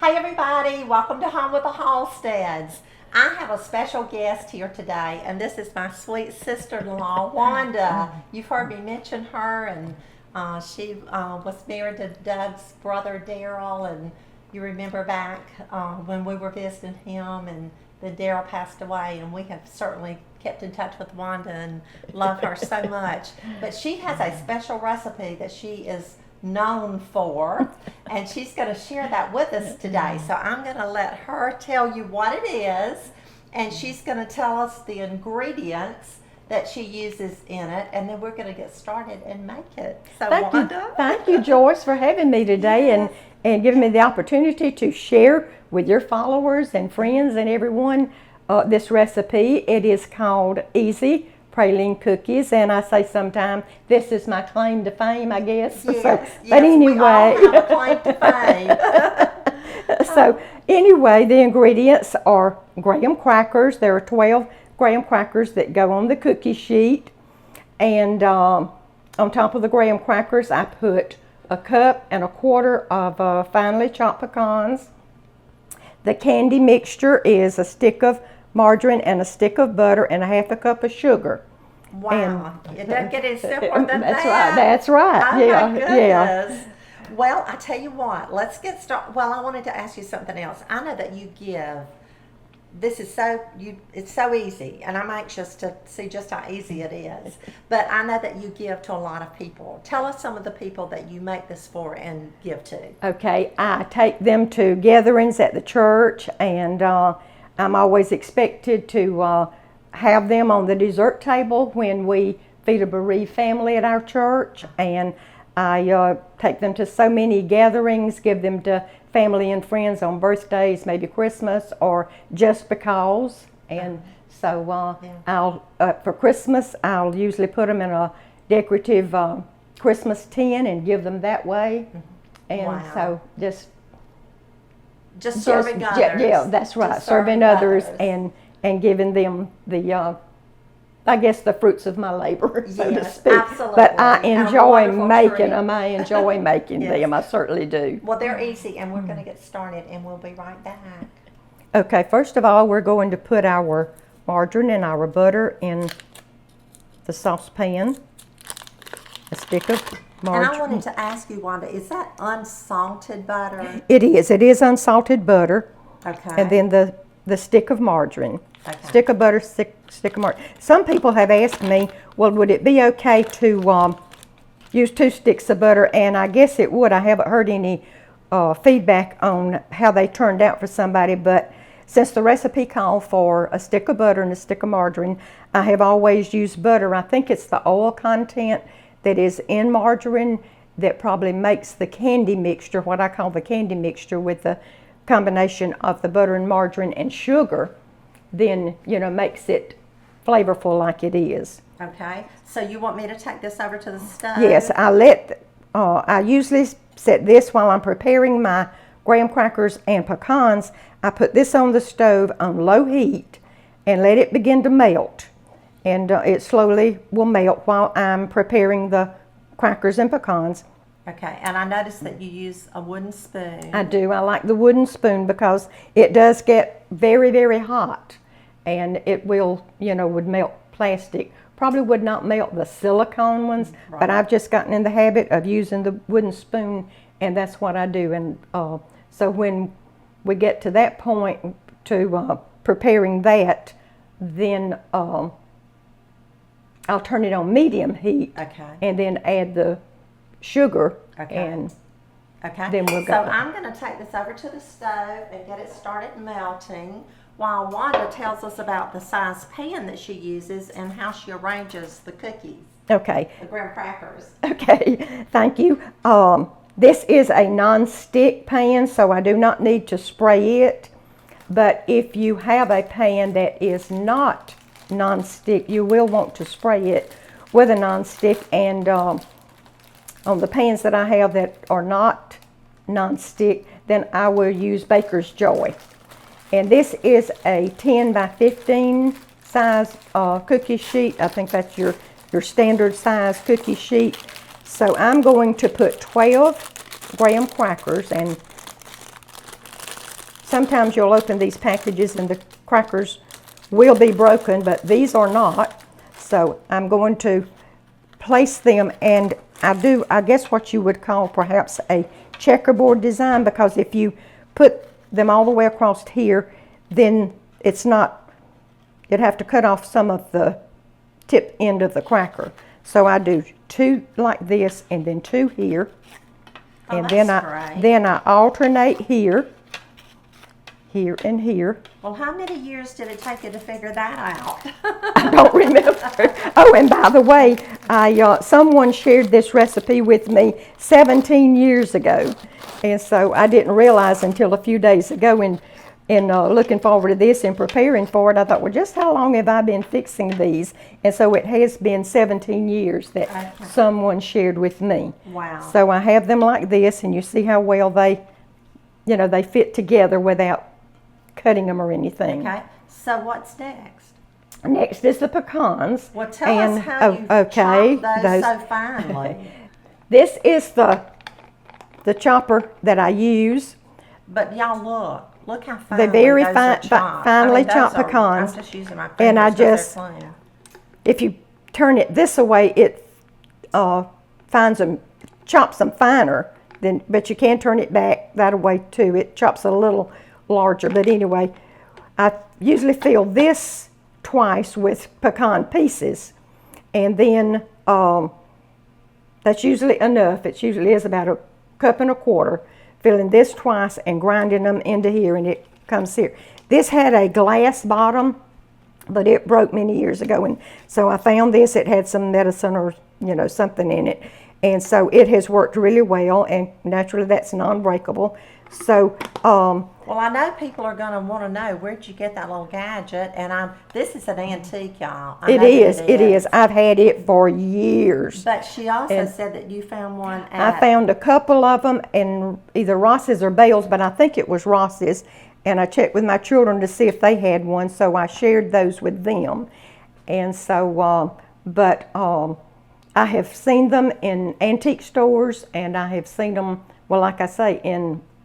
Hey everybody, welcome to Home with the Halsteads. I have a special guest here today, and this is my sweet sister-in-law, Wanda. You've heard me mention her, and she was married to Doug's brother, Daryl, and you remember back when we were visiting him, and then Daryl passed away, and we have certainly kept in touch with Wanda and love her so much. But she has a special recipe that she is known for, and she's going to share that with us today. So I'm going to let her tell you what it is, and she's going to tell us the ingredients that she uses in it, and then we're going to get started and make it. So Wanda? Thank you, Joyce, for having me today. Yes. and giving me the opportunity to share with your followers and friends and everyone this recipe. It is called Easy Praline Cookies, and I say sometimes this is my claim to fame, I guess. Yes, but anyway, we all have a claim to fame. So anyway, the ingredients are graham crackers. There are 12 graham crackers that go on the cookie sheet, and on top of the graham crackers I put a cup and a quarter of finely chopped pecans. The candy mixture is a stick of margarine and a stick of butter and a half a cup of sugar. Wow, it doesn't get any simpler than that's that. Right. That's right. Oh yeah, my goodness. Yeah. Well, I tell you what, let's get started. Well, I wanted to ask you something else. I know that you give, this is it's so easy, and I'm anxious to see just how easy it is. But I know that you give to a lot of people. Tell us some of the people that you make this for and give to. Okay, I take them to gatherings at the church, and I'm always expected to have them on the dessert table when we feed a bereaved family at our church, and I take them to so many gatherings, give them to family and friends on birthdays, maybe Christmas, or just because. And so I'll for Christmas, I'll usually put them in a decorative Christmas tin and give them that way. And wow. So just serving others. Yeah, that's right. Just serving others and giving them the I guess the fruits of my labor, so to speak. Absolutely. But I enjoy making them. I enjoy making them. I certainly do. Well, they're easy, and we're going to get started, and we'll be right back. Okay, first of all, we're going to put our margarine and our butter in the saucepan. A stick of margarine. And I wanted to ask you, Wanda, is that unsalted butter? It is. It is unsalted butter. Okay. And then the stick of margarine. Okay. Stick of butter, stick of margarine. Some people have asked me, well, would it be okay to use 2 sticks of butter? And I guess it would. I haven't heard any feedback on how they turned out for somebody, but since the recipe called for a stick of butter and a stick of margarine, I have always used butter. I think it's the oil content that is in margarine that probably makes the candy mixture, what I call the candy mixture, with the combination of the butter and margarine and sugar, then, makes it flavorful like it is. Okay. So you want me to take this over to the stove? Yes, I usually set this while I'm preparing my graham crackers and pecans. I put this on the stove on low heat and let it begin to melt. And it slowly will melt while I'm preparing the crackers and pecans. Okay, and I noticed that you use a wooden spoon. I do. I like the wooden spoon because it does get very, very hot, and it will, would melt plastic. Probably would not melt the silicone ones, right. But I've just gotten in the habit of using the wooden spoon, and that's what I do. And so when we get to that point to preparing that, then I'll turn it on medium heat. Okay. And then add the sugar. Okay. And okay. Then we'll go. So I'm going to take this over to the stove and get it started melting while Wanda tells us about the size pan that she uses and how she arranges the cookies. Okay. The graham crackers. Okay. Thank you. This is a non-stick pan, so I do not need to spray it. But if you have a pan that is not non-stick, you will want to spray it with a non-stick. And on the pans that I have that are not non-stick, then I will use Baker's Joy. And this is a 10 by 15 size cookie sheet. I think that's your standard size cookie sheet. So I'm going to put 12 graham crackers, and sometimes you'll open these packages and the crackers will be broken, but these are not. So I'm going to place them, and I do, I guess, what you would call perhaps a checkerboard design, because if you put them all the way across here, then it's not, you'd have to cut off some of the tip end of the cracker. So I do 2 like this, and then 2 here. Oh, And that's then I alternate here, here, and here. Well, how many years did it take you to figure that out? I don't remember. Oh, and by the way, someone shared this recipe with me 17 years ago, and so I didn't realize until a few days ago in looking forward to this and preparing for it, I thought, well, just how long have I been fixing these? And so it has been 17 years that someone shared with me. Wow. So I have them like this, and you see how well they fit together without cutting them or anything. Okay, so what's next? Next is the pecans. Well, tell us how you chop those so finely. This is the chopper that I use. But y'all look how finely They're very those are chopped. finely those chopped are- pecans. I'm just using my fingers And I 'cause they're just, clean. if you turn it this way, it chops them finer. But you can turn it back that way too. It chops a little larger. But anyway, I usually fill this twice with pecan pieces, and then that's usually enough. It usually is about 1.25 cups. Filling this twice and grinding them into here, and it comes here. This had a glass bottom, but it broke many years ago, and so I found this. It had some medicine or something in it, and so it has worked really well, and naturally that's non-breakable. So well, I know people are going to want to know, where'd you get that little gadget? And this is an antique, y'all. it is. I've had it for years. But she also said that you found one at... I found a couple of them in either Ross's or Bale's, but I think it was Ross's. And I checked with my children to see if they had one, so I shared those with them. And so, I have seen them in antique stores, and I have seen them, well, like I say,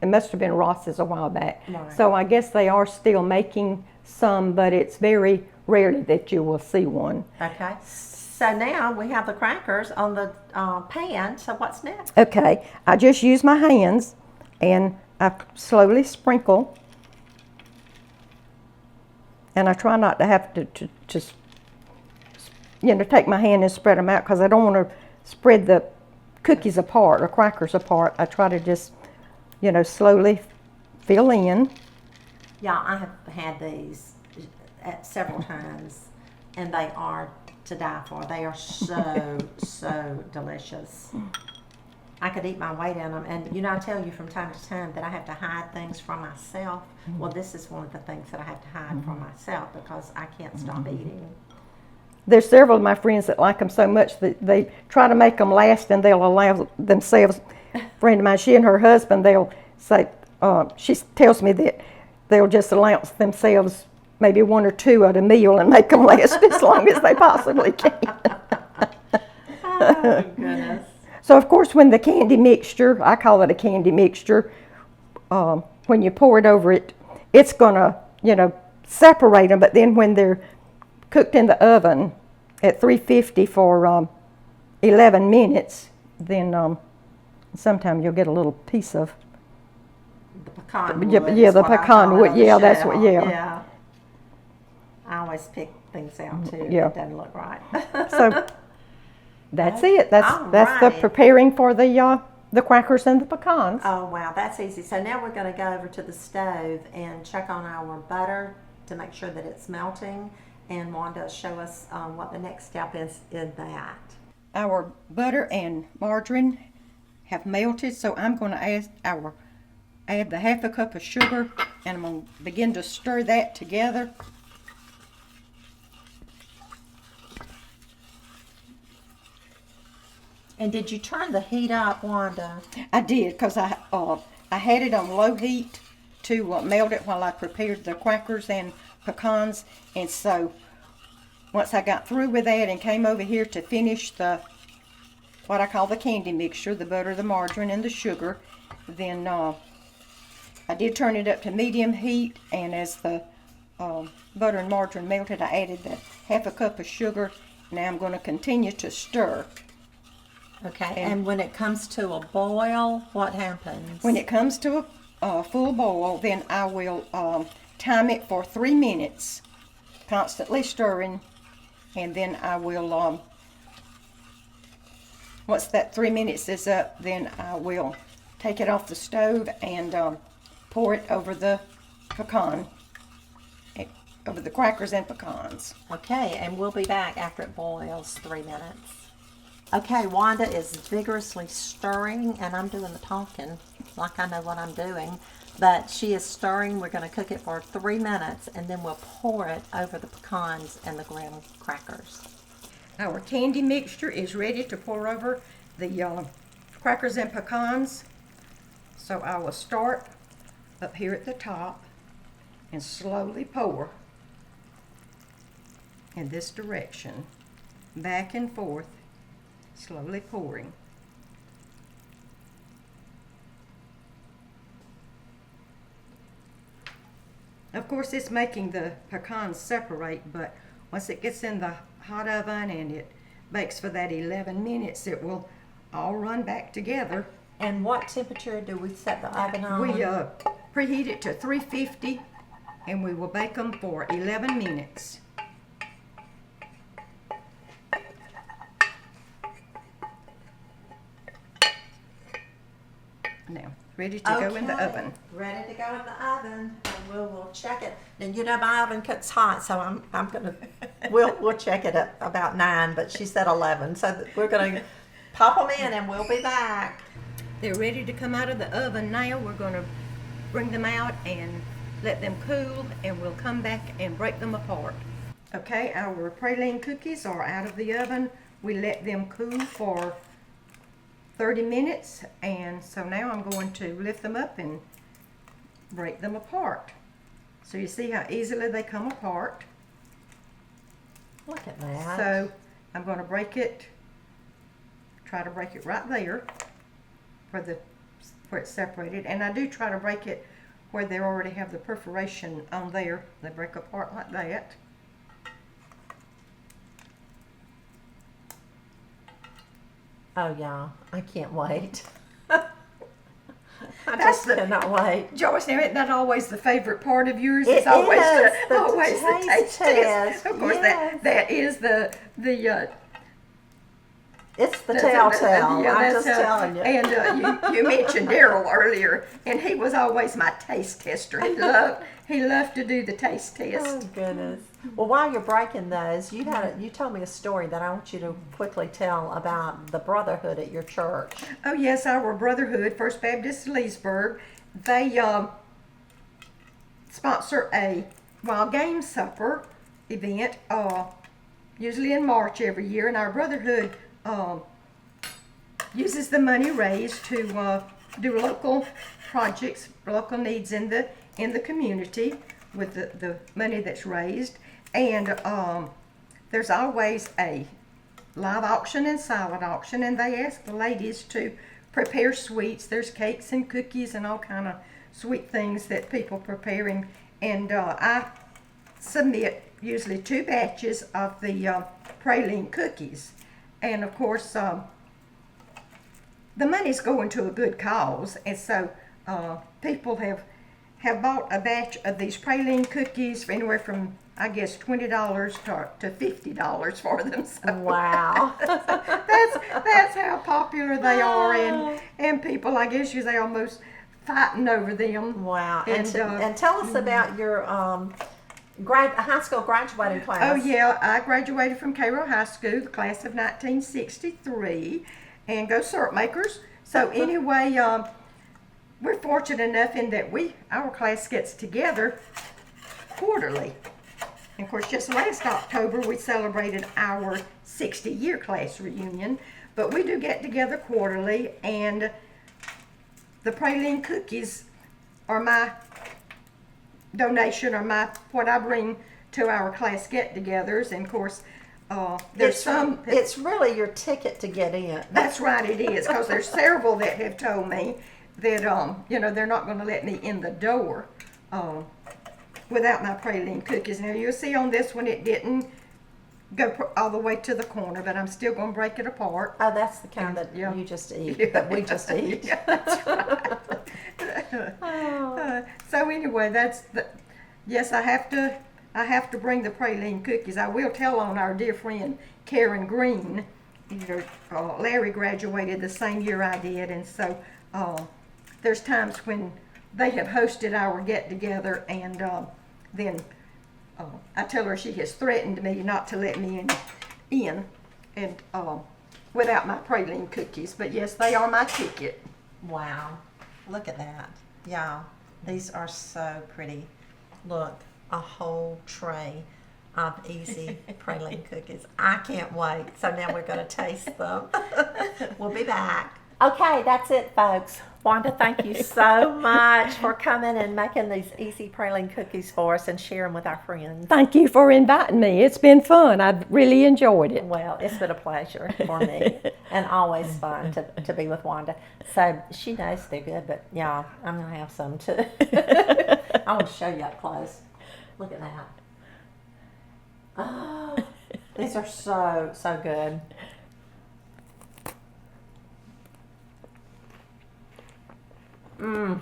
it must have been Ross's a while back. Right. So I guess they are still making some, but it's very rarely that you will see one. Okay. So now we have the crackers on the pan. So what's next? Okay, I just use my hands, and I slowly sprinkle. And I try not to have to just, take my hand and spread them out, because I don't want to spread the cookies apart or crackers apart. I try to just, slowly fill in. Yeah, I have had these several times, and they are to die for. They are so, so delicious. I could eat my weight in them. And, I tell you from time to time that I have to hide things from myself. Well, this is one of the things that I have to hide from myself, because I can't stop eating. There's several of my friends that like them so much that they try to make them last, and they'll allow themselves, a friend of mine, she and her husband, they'll say, she tells me that they'll just allow themselves maybe 1 or 2 at a meal and make them last as long as they possibly can. Oh, goodness. So, of course, when the candy mixture, I call it a candy mixture, when you pour it over it, it's going to, separate them. But then when they're cooked in the oven at 350 for 11 minutes, then sometimes you'll get a little piece of The pecan wood. Yeah, the pecan wood. Yeah, that's what. Yeah. I always pick things out too. Yeah. It doesn't look right. So that's it. That's the Alrighty. preparing for the crackers and the pecans. Oh, wow, that's easy. So now we're going to go over to the stove and check on our butter to make sure that it's melting. And Wanda, show us what the next step is in that. Our butter and margarine have melted, so I'm going to add the 1/2 cup of sugar, and I'm going to begin to stir that together. And did you turn the heat up, Wanda? I did, because I had it on low heat to melt it while I prepared the crackers and pecans. And so once I got through with that and came over here to finish what I call the candy mixture, the butter, the margarine, and the sugar, then I did turn it up to medium heat, and as the butter and margarine melted, I added the half a cup of sugar. Now I'm going to continue to stir. Okay, and when it comes to a boil, what happens? When it comes to a full boil, then I will time it for 3 minutes, constantly stirring, and then I will, once that 3 minutes is up, then I will take it off the stove and pour it over the over the crackers and pecans. Okay, and we'll be back after it boils 3 minutes. Okay, Wanda is vigorously stirring, and I'm doing the talking like I know what I'm doing. But she is stirring. We're going to cook it for 3 minutes, and then we'll pour it over the pecans and the graham crackers. Our candy mixture is ready to pour over the crackers and pecans. So I will start up here at the top and slowly pour in this direction, back and forth, slowly pouring. Of course, it's making the pecans separate, but once it gets in the hot oven and it bakes for that 11 minutes, it will all run back together. And what temperature do we set the oven on? We preheat it to 350, and we will bake them for 11 minutes. Now, ready to go in the oven. Ready to go in the oven, and we'll check it. And you know my oven cooks hot, so I'm gonna we'll check it at about 9, but she said 11, so we're gonna pop them in, and we'll be back. They're ready to come out of the oven now. We're gonna bring them out and let them cool, and we'll come back and break them apart. Okay, our praline cookies are out of the oven. We let them cool for 30 minutes, and so now I'm going to lift them up and break them apart. So you see how easily they come apart. Look at that. So I'm going to try to break it right there where it's separated, and I do try to break it where they already have the perforation on there. They break apart like that. Oh yeah, I can't wait. I That's just cannot wait. Joyce, now isn't that always the favorite part of yours? It It's always is, the always the taste taste test. test, Of course, yes. that is the It's the telltale. yeah, I'm that's just telling you. And you mentioned Daryl earlier, and he was always my taste tester. He loved to do the taste test. Oh goodness. Well, while you're breaking those, you told me a story that I want you to quickly tell about the brotherhood at your church. Oh yes, our brotherhood, First Baptist Leesburg, they sponsor a wild game supper event, usually in March every year, and our brotherhood uses the money raised to do local projects, local needs in the community with the money that's raised. And there's always a live auction and silent auction, and they ask the ladies to prepare sweets. There's cakes and cookies and all kind of sweet things that people preparing. And I submit usually 2 batches of the Praline Cookies. And of course, the money's going to a good cause, and so people have bought a batch of these Praline Cookies for anywhere from, I guess, $20 to $50 for them. So Wow. that's how popular they are, and people, I guess, they almost fighting over them. Wow. And tell us about your high school graduating class. Oh yeah, I graduated from Cairo High School, the class of 1963, and go syrup makers. So anyway, we're fortunate enough in that our class gets together quarterly. And of course, just last October we celebrated our 60-year class reunion, but we do get together quarterly, and the Praline Cookies are my donation, or what I bring to our class get-togethers. And of course, it's really your ticket to get in. That's right, it is, because there's several that have told me that, you know, they're not going to let me in the door without my praline cookies. Now, you'll see on this one it didn't go all the way to the corner, but I'm still going to break it apart. Oh, that's the kind that Yeah. you just eat, that we just eat. Yeah, that's right. So anyway, yes, I have to bring the praline cookies. I will tell on our dear friend Karen Green. You know, Larry graduated the same year I did, and so there's times when they have hosted our get together, and then I tell her she has threatened me not to let me in and without my praline cookies. But yes, they are my ticket. Wow, look at that. Y'all, these are so pretty. Look, a whole tray of easy praline cookies. I can't wait. So now we're going to taste them. We'll be back. Okay, that's it, folks. Wanda, thank you so much for coming and making these easy praline cookies for us and sharing with our friends. Thank you for inviting me. It's been fun. I've really enjoyed it. Well, it's been a pleasure for me and always fun to be with Wanda. So she knows they're good, but y'all, I'm going to have some too. I want to show you up close. Look at that. Oh, these are so good. Mmm.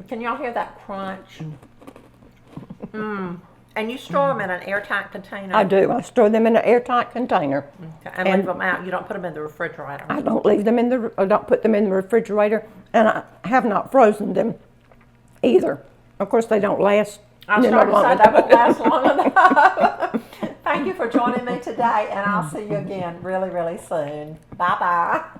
Can y'all hear that crunch? Mmm. And you store them in an airtight container. I do. I store them in an airtight container. Okay. And leave them out. You don't put them in the refrigerator. I don't leave them I don't put them in the refrigerator, and I have not frozen them either. Of course, they don't last. I started to say they won't last long enough. Thank you for joining me today, and I'll see you again really, really soon. Bye-bye.